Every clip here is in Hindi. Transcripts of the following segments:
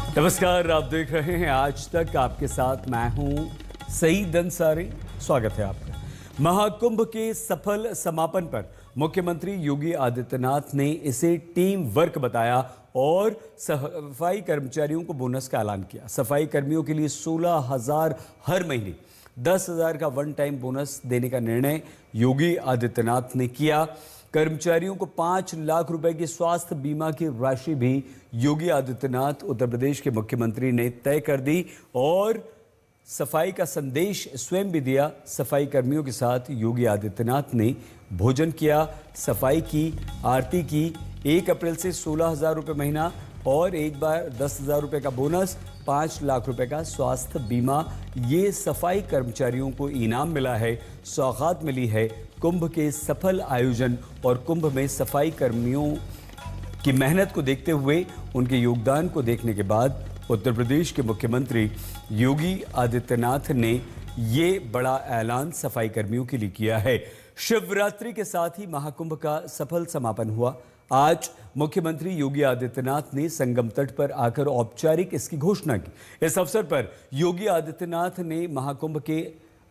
नमस्कार, आप देख रहे हैं आज तक। आपके साथ मैं हूं सईद अंसारी। स्वागत है आपका। महाकुंभ के सफल समापन पर मुख्यमंत्री योगी आदित्यनाथ ने इसे टीम वर्क बताया और सफाई कर्मचारियों को बोनस का ऐलान किया। सफाई कर्मियों के लिए 16,000 हर महीने 10,000 का वन टाइम बोनस देने का निर्णय योगी आदित्यनाथ ने किया। कर्मचारियों को 5 लाख रुपए की स्वास्थ्य बीमा की राशि भी योगी आदित्यनाथ उत्तर प्रदेश के मुख्यमंत्री ने तय कर दी और सफाई का संदेश स्वयं भी दिया। सफाई कर्मियों के साथ योगी आदित्यनाथ ने भोजन किया, सफाई की, आरती की। 1 अप्रैल से 16,000 रुपये महीना और एक बार 10,000 रुपये का बोनस, 5 लाख रुपए का स्वास्थ्य बीमा, ये सफाई कर्मचारियों को इनाम मिला है, सौगात मिली है। कुंभ के सफल आयोजन और कुंभ में सफाई कर्मियों की मेहनत को देखते हुए, उनके योगदान को देखने के बाद उत्तर प्रदेश के मुख्यमंत्री योगी आदित्यनाथ ने ये बड़ा ऐलान सफाई कर्मियों के लिए किया है। शिवरात्रि के साथ ही महाकुंभ का सफल समापन हुआ। आज मुख्यमंत्री योगी आदित्यनाथ ने संगम तट पर आकर औपचारिक इसकी घोषणा की। इस अवसर पर योगी आदित्यनाथ ने महाकुंभ के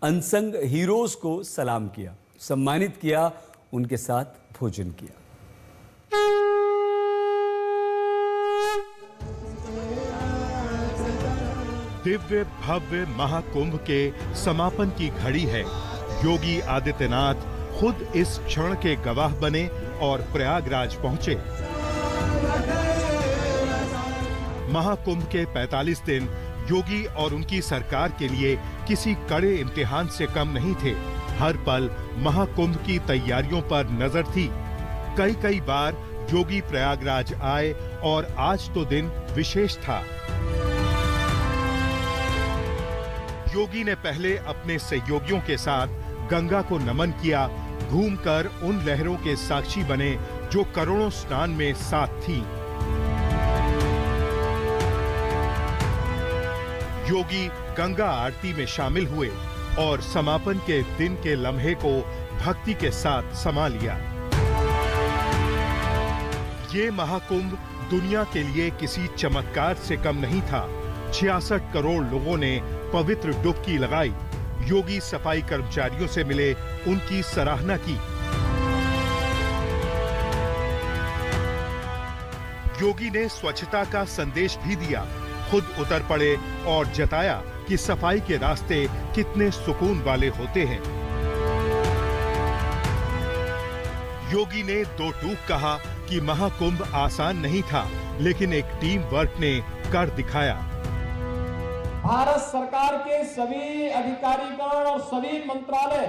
अनसंग हीरोज को सलाम किया, सम्मानित किया, उनके साथ भोजन किया। दिव्य भव्य महाकुंभ के समापन की घड़ी है। योगी आदित्यनाथ खुद इस क्षण के गवाह बने और प्रयागराज पहुंचे। महाकुंभ के 45 दिन योगी और उनकी सरकार के लिए किसी कड़े इम्तिहान से कम नहीं थे। हर पल महाकुंभ की तैयारियों पर नजर थी। कई बार योगी प्रयागराज आए और आज तो दिन विशेष था। योगी ने पहले अपने सहयोगियों के साथ गंगा को नमन किया, घूमकर उन लहरों के साक्षी बने जो करोड़ों स्नान में साथ थीं। योगी गंगा आरती में शामिल हुए और समापन के दिन के लम्हे को भक्ति के साथ समा लिया। ये महाकुंभ दुनिया के लिए किसी चमत्कार से कम नहीं था। 66 करोड़ लोगों ने पवित्र डुबकी लगाई। योगी सफाई कर्मचारियों से मिले, उनकी सराहना की। योगी ने स्वच्छता का संदेश भी दिया, खुद उतर पड़े और जताया कि सफाई के रास्ते कितने सुकून वाले होते हैं। योगी ने दो टूक कहा कि महाकुंभ आसान नहीं था, लेकिन एक टीम वर्क ने कर दिखाया। भारत सरकार के सभी अधिकारीगण और सभी मंत्रालय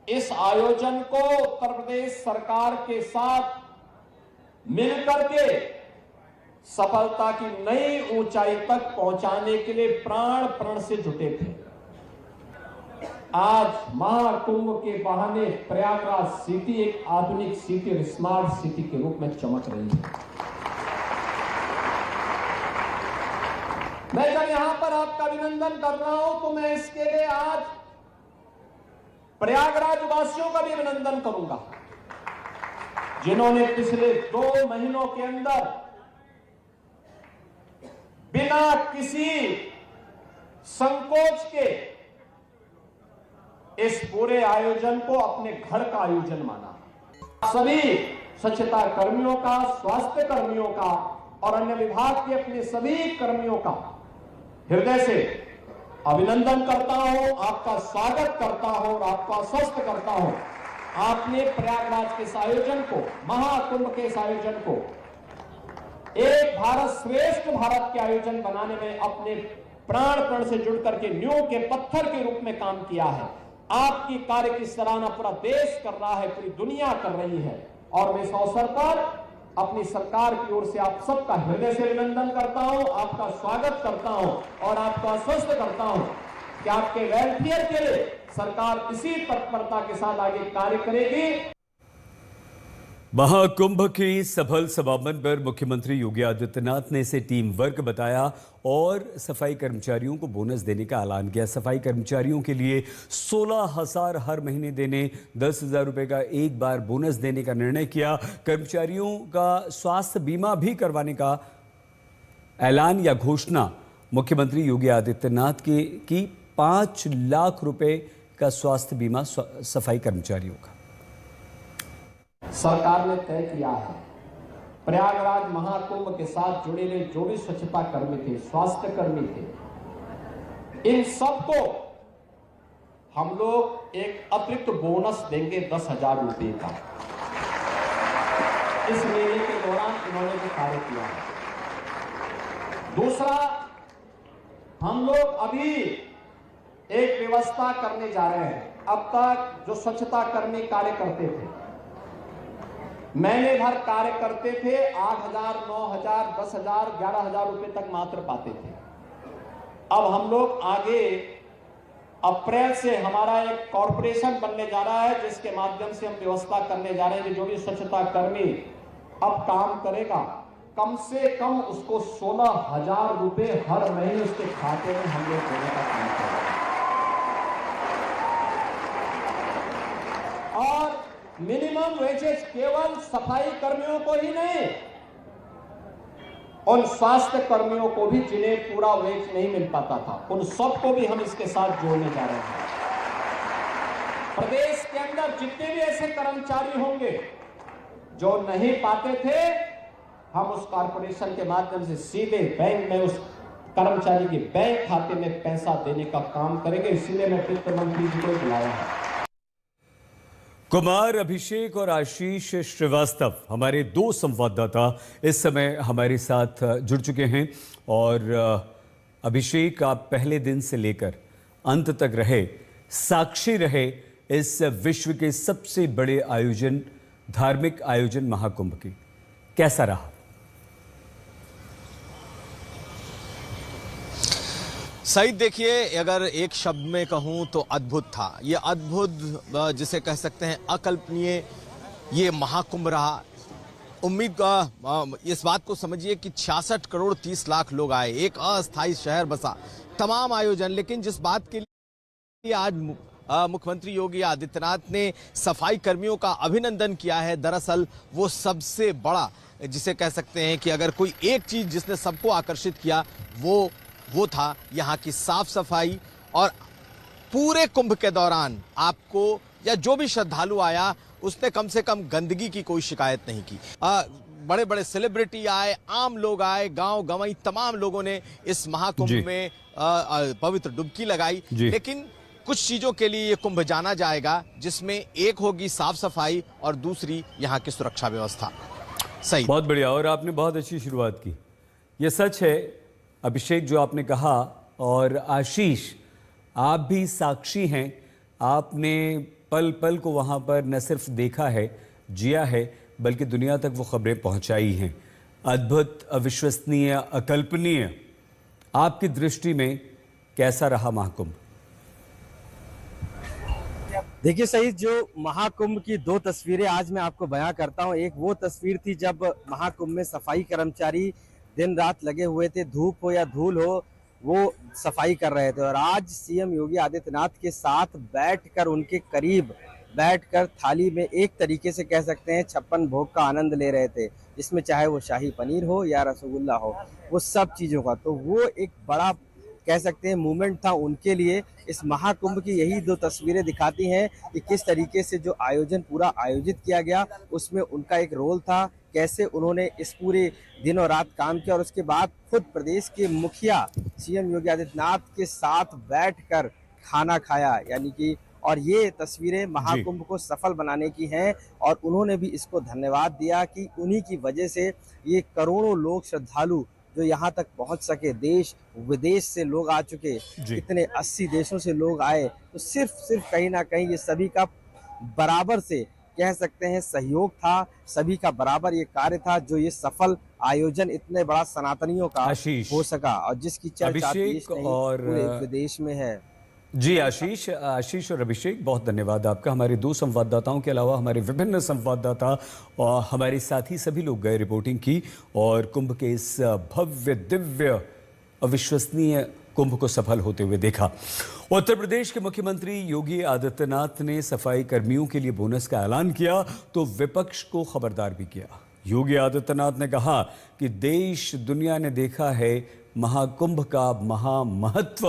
इस आयोजन को उत्तर प्रदेश सरकार के साथ मिलकर के सफलता की नई ऊंचाई तक पहुंचाने के लिए प्राण प्रण से जुटे थे। आज महाकुंभ के बहाने प्रयागराज सिटी एक आधुनिक सिटी और स्मार्ट सिटी के रूप में चमक रही है। मैं जब यहां पर आपका अभिनंदन कर रहा हूं तो मैं इसके लिए आज प्रयागराज वासियों का भी अभिनंदन करूंगा, जिन्होंने पिछले 2 महीनों के अंदर बिना किसी संकोच के इस पूरे आयोजन को अपने घर का आयोजन माना। सभी स्वच्छता कर्मियों का, स्वास्थ्य कर्मियों का और अन्य विभाग के अपने सभी कर्मियों का हृदय से अभिनंदन करता हूं, आपका स्वागत करता हूं और आपको आश्वस्त करता हूं। आपने प्रयागराज के इस आयोजन को, महाकुंभ के इस आयोजन को एक भारत श्रेष्ठ भारत के आयोजन बनाने में अपने प्राण प्रण से जुड़ करके नींव के पत्थर के रूप में काम किया है। आपकी कार्य की सराहना पूरा देश कर रहा है, पूरी दुनिया कर रही है और मैं इस अवसर पर अपनी सरकार की ओर से आप सबका हृदय से अभिनंदन करता हूं, आपका स्वागत करता हूं और आपको आश्वस्त करता हूं कि आपके वेलफेयर के लिए सरकार इसी तत्परता के साथ आगे कार्य करेगी। महाकुंभ के सफल समापन पर मुख्यमंत्री योगी आदित्यनाथ ने इसे टीम वर्क बताया और सफाई कर्मचारियों को बोनस देने का ऐलान किया। सफाई कर्मचारियों के लिए 16,000 हर महीने देने, 10,000 रुपये का एक बार बोनस देने का निर्णय किया। कर्मचारियों का स्वास्थ्य बीमा भी करवाने का ऐलान या घोषणा मुख्यमंत्री योगी आदित्यनाथ की 5 लाख रुपए का स्वास्थ्य बीमा सफाई कर्मचारियों का सरकार ने तय किया है। प्रयागराज महाकुंभ के साथ जुड़े हुए जो भी स्वच्छता कर्मी थे, स्वास्थ्य कर्मी थे, इन सबको हम लोग एक अतिरिक्त बोनस देंगे 10,000 रुपए का। इस मेले के दौरान इन्होंने जो कार्य किया है। दूसरा, हम लोग अभी एक व्यवस्था करने जा रहे हैं। अब तक जो स्वच्छता कर्मी कार्य करते थे, महीने भर कार्य करते थे, 8,000, 9,000, 10,000, 11,000 रुपए तक मात्र पाते थे। अब हम लोग आगे अप्रैल से हमारा एक कॉरपोरेशन बनने जा रहा है, जिसके माध्यम से हम व्यवस्था करने जा रहे हैं कि जो भी स्वच्छता कर्मी अब काम करेगा, कम से कम उसको 16,000 रुपए हर महीने उसके खाते में हम लोग देने का काम करेंगे। और मिनिमम वेजेस केवल सफाई कर्मियों को ही नहीं, उन स्वास्थ्य कर्मियों को भी जिन्हें पूरा वेज नहीं मिल पाता था, उन सबको भी हम इसके साथ जोड़ने जा रहे हैं। प्रदेश के अंदर जितने भी ऐसे कर्मचारी होंगे जो नहीं पाते थे, हम उस कॉर्पोरेशन के माध्यम से सीधे बैंक में उस कर्मचारी के बैंक खाते में पैसा देने का काम करेंगे। इसीलिए मैं वित्त मंत्री जी को बुलाया है। कुमार, अभिषेक और आशीष श्रीवास्तव हमारे 2 संवाददाता इस समय हमारे साथ जुड़ चुके हैं। और अभिषेक, आप पहले दिन से लेकर अंत तक रहे, साक्षी रहे इस विश्व के सबसे बड़े आयोजन, धार्मिक आयोजन महाकुंभ की। कैसा रहा? सईद, देखिए, अगर एक शब्द में कहूं तो अद्भुत था। ये अद्भुत, जिसे कह सकते हैं अकल्पनीय, ये महाकुंभ रहा। उम्मीद इस बात को समझिए कि 66 करोड़ 30 लाख लोग आए, एक अस्थायी शहर बसा, तमाम आयोजन। लेकिन जिस बात के लिए आज मुख्यमंत्री योगी आदित्यनाथ ने सफाई कर्मियों का अभिनंदन किया है, दरअसल वो सबसे बड़ा, जिसे कह सकते हैं कि अगर कोई एक चीज जिसने सबको आकर्षित किया वो था यहाँ की साफ सफाई। और पूरे कुंभ के दौरान आपको या जो भी श्रद्धालु आया, उसने कम से कम गंदगी की कोई शिकायत नहीं की। बड़े बड़े सेलिब्रिटी आए, आम लोग आए, गांव गंवई तमाम लोगों ने इस महाकुंभ में पवित्र डुबकी लगाई। लेकिन कुछ चीजों के लिए ये कुंभ जाना जाएगा, जिसमें एक होगी साफ सफाई और दूसरी यहाँ की सुरक्षा व्यवस्था। सही, बहुत बढ़िया। और आपने बहुत अच्छी शुरुआत की। ये सच है अभिषेक जो आपने कहा, और आशीष आप भी साक्षी हैं। आपने पल पल को वहाँ पर न सिर्फ देखा है, जिया है, बल्कि दुनिया तक वो खबरें पहुँचाई हैं। अद्भुत, अविश्वसनीय, अकल्पनीय। आपकी दृष्टि में कैसा रहा महाकुंभ? देखिए सईद, जो महाकुंभ की 2 तस्वीरें आज मैं आपको बयां करता हूं। एक वो तस्वीर थी जब महाकुंभ में सफाई कर्मचारी दिन रात लगे हुए थे, धूप हो या धूल हो, वो सफाई कर रहे थे। और आज सीएम योगी आदित्यनाथ के साथ बैठकर, उनके करीब बैठकर थाली में एक तरीके से कह सकते हैं 56 भोग का आनंद ले रहे थे, जिसमें चाहे वो शाही पनीर हो या रसगुल्ला हो, वो सब चीज़ों का। तो वो एक बड़ा कह सकते हैं मूवमेंट था उनके लिए। इस महाकुंभ की यही 2 तस्वीरें दिखाती हैं कि किस तरीके से जो आयोजन पूरा आयोजित किया गया, उसमें उनका एक रोल था, कैसे उन्होंने इस पूरे दिन और रात काम किया। और उसके बाद खुद प्रदेश के मुखिया सीएम योगी आदित्यनाथ के साथ बैठकर खाना खाया, यानी कि, और ये तस्वीरें महाकुंभ को सफल बनाने की हैं। और उन्होंने भी इसको धन्यवाद दिया कि उन्हीं की वजह से ये करोड़ों लोग, श्रद्धालु जो यहाँ तक पहुँच सके, देश विदेश से लोग आ चुके, इतने 80 देशों से लोग आए, तो सिर्फ कहीं ना कहीं ये सभी का बराबर से कह सकते हैं सहयोग था, सभी का बराबर ये कार्य था, जो ये सफल आयोजन इतने बड़ा सनातनियों का हो सका, और जिसकी चर्चा देश नहीं पूरे विदेश में है। जी आशीष और अभिषेक, बहुत धन्यवाद आपका। हमारे 2 संवाददाताओं के अलावा हमारे विभिन्न संवाददाता और हमारे साथी सभी लोग गए, रिपोर्टिंग की, और कुंभ के इस भव्य, दिव्य, अविश्वसनीय कुंभ को सफल होते हुए देखा। उत्तर प्रदेश के मुख्यमंत्री योगी आदित्यनाथ ने सफाई कर्मियों के लिए बोनस का ऐलान किया तो विपक्ष को खबरदार भी किया। योगी आदित्यनाथ ने कहा कि देश दुनिया ने देखा है महाकुंभ का महामहत्व,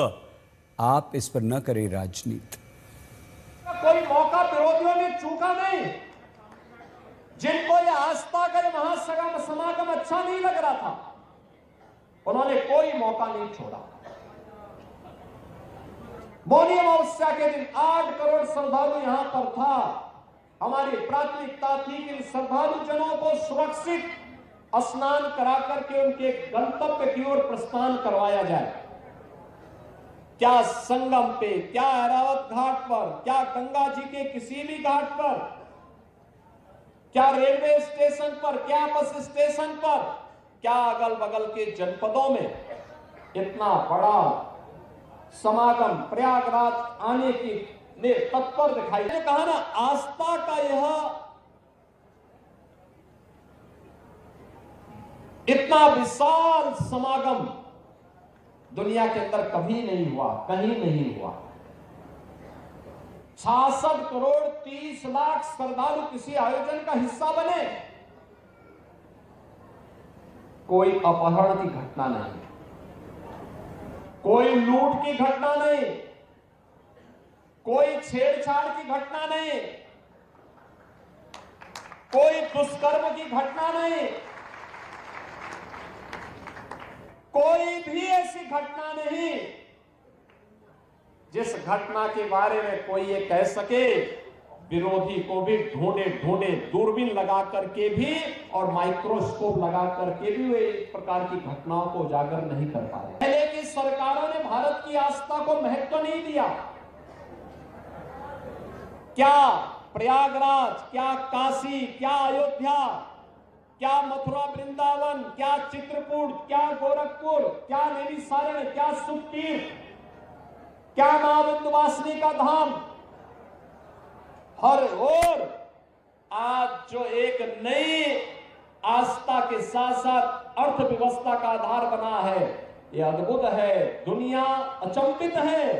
आप इस पर न करें राजनीति। कोई मौका विरोधियों ने चूका नहीं। जिनको ये आस्था का महासमागम अच्छा नहीं लग रहा था, उन्होंने कोई मौका नहीं छोड़ा। मौनी अमावस्या के दिन 8 करोड़ श्रद्धालु यहां पर था। हमारी प्राथमिकता थी कि श्रद्धालु जनों को सुरक्षित स्नान करा करके उनके गंतव्य की ओर प्रस्थान करवाया जाए। क्या संगम पे, क्या ऐरावत घाट पर, क्या गंगा जी के किसी भी घाट पर, क्या रेलवे स्टेशन पर, क्या बस स्टेशन पर, क्या अगल बगल के जनपदों में इतना बड़ा समागम प्रयागराज आने की ने तत्पर दिखाई। मैंने कहा ना, आस्था का यह इतना विशाल समागम दुनिया के अंदर कभी नहीं हुआ, कहीं नहीं हुआ। 66 करोड़ 30 लाख श्रद्धालु किसी आयोजन का हिस्सा बने। कोई अपहरण की घटना नहीं, कोई लूट की घटना नहीं, कोई छेड़छाड़ की घटना नहीं, कोई दुष्कर्म की घटना नहीं, कोई भी ऐसी घटना नहीं जिस घटना के बारे में कोई ये कह सके। विरोधी को भी ढूंढे ढूंढे दूरबीन लगा करके भी और माइक्रोस्कोप लगा करके भी वे इस प्रकार की घटनाओं को उजागर नहीं कर पा रहे। पहले की सरकारों ने भारत की आस्था को महत्व नहीं दिया। क्या प्रयागराज, क्या काशी, क्या अयोध्या, क्या मथुरा वृंदावन, क्या चित्रकूट, क्या गोरखपुर, क्या नैमिषारण्य, क्या सुखतीर्थ, क्या मां विंध्यवासिनी का धाम, हर ओर आज जो एक नई आस्था के साथ साथ अर्थव्यवस्था का आधार बना है, यह अद्भुत है। दुनिया अचंभित है,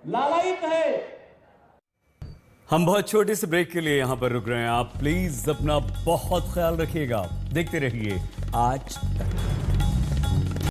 लालायित है। हम बहुत छोटे से ब्रेक के लिए यहां पर रुक रहे हैं। आप प्लीज अपना बहुत ख्याल रखिएगा। देखते रहिए आज तक।